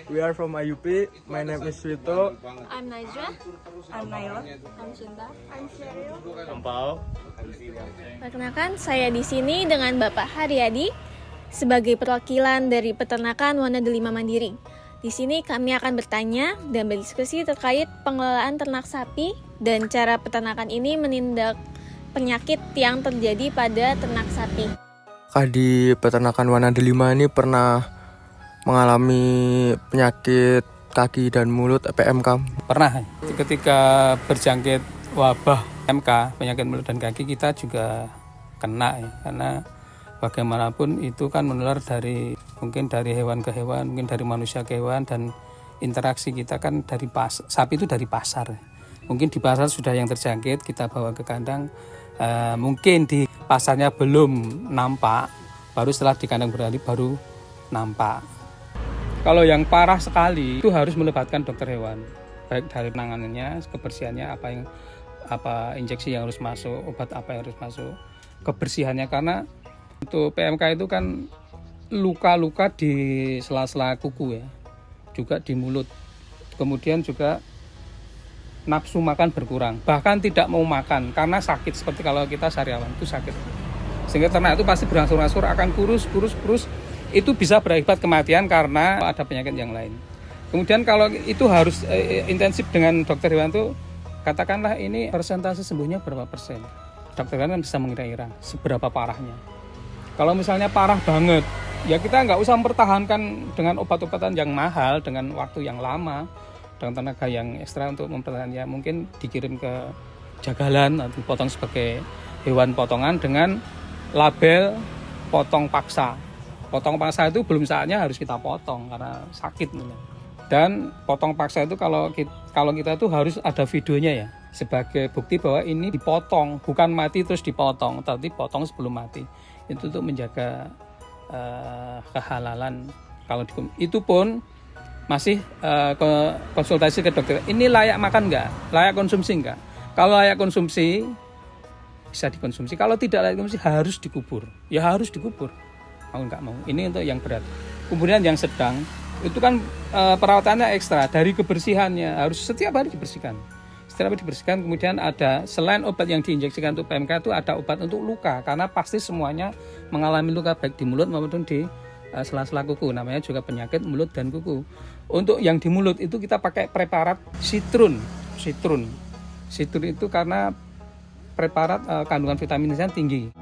We are from IUP. My name is Vito. I'm Najwa. I'm Naila. I'm Cinta. I'm Sheryl. Perkenalkan, saya di sini dengan Bapak Haryadi sebagai perwakilan dari Peternakan Wonodelima Mandiri. Di sini kami akan bertanya dan berdiskusi terkait pengelolaan ternak sapi dan cara peternakan ini menindak penyakit yang terjadi pada ternak sapi. Di Peternakan Wonodelima ini pernah mengalami penyakit kaki dan mulut PMK. Pernah ketika berjangkit wabah PMK, penyakit mulut dan kaki, kita juga kena ya, karena bagaimanapun itu kan menular mungkin dari hewan ke hewan, mungkin dari manusia ke hewan, dan interaksi kita kan dari sapi itu dari pasar. Mungkin di pasar sudah yang terjangkit, kita bawa ke kandang, mungkin di pasarnya belum nampak, baru setelah di kandang beralih baru nampak. Kalau yang parah sekali itu harus melibatkan dokter hewan, baik dari penanganannya, kebersihannya, apa injeksi yang harus masuk, obat apa yang harus masuk, kebersihannya, karena untuk PMK itu kan luka-luka di sela-sela kuku ya, juga di mulut, kemudian juga nafsu makan berkurang, bahkan tidak mau makan karena sakit, seperti kalau kita sariawan itu sakit, sehingga ternak itu pasti berangsur-angsur akan kurus, itu bisa berakibat kematian karena ada penyakit yang lain. Kemudian kalau itu harus intensif dengan dokter hewan itu, katakanlah ini persentase sembuhnya berapa persen, dokter hewan kan bisa mengira-kira seberapa parahnya. Kalau misalnya parah banget, ya kita nggak usah mempertahankan dengan obat-obatan yang mahal, dengan waktu yang lama, dengan tenaga yang ekstra untuk mempertahankannya. Mungkin dikirim ke jagalan atau dipotong sebagai hewan potongan dengan label potong paksa. Potong paksa itu belum saatnya harus kita potong karena sakit. Dan potong paksa itu kalau kita tuh harus ada videonya ya, sebagai bukti bahwa ini dipotong, bukan mati terus dipotong, tapi potong sebelum mati. Itu untuk menjaga kehalalan. Kalau itu pun masih konsultasi ke dokter. Ini layak makan nggak? Layak konsumsi nggak? Kalau layak konsumsi bisa dikonsumsi. Kalau tidak layak konsumsi harus dikubur. Ya harus dikubur. Mau nggak mau. Ini untuk yang berat. Kemudian yang sedang itu kan perawatannya ekstra, dari kebersihannya harus setiap hari dibersihkan. Setiap hari dibersihkan. Kemudian ada, selain obat yang diinjeksikan untuk PMK, itu ada obat untuk luka, karena pasti semuanya mengalami luka baik di mulut maupun di sela-sela kuku. Namanya juga penyakit mulut dan kuku. Untuk yang di mulut itu kita pakai preparat Citrun itu karena preparat kandungan vitamin C tinggi.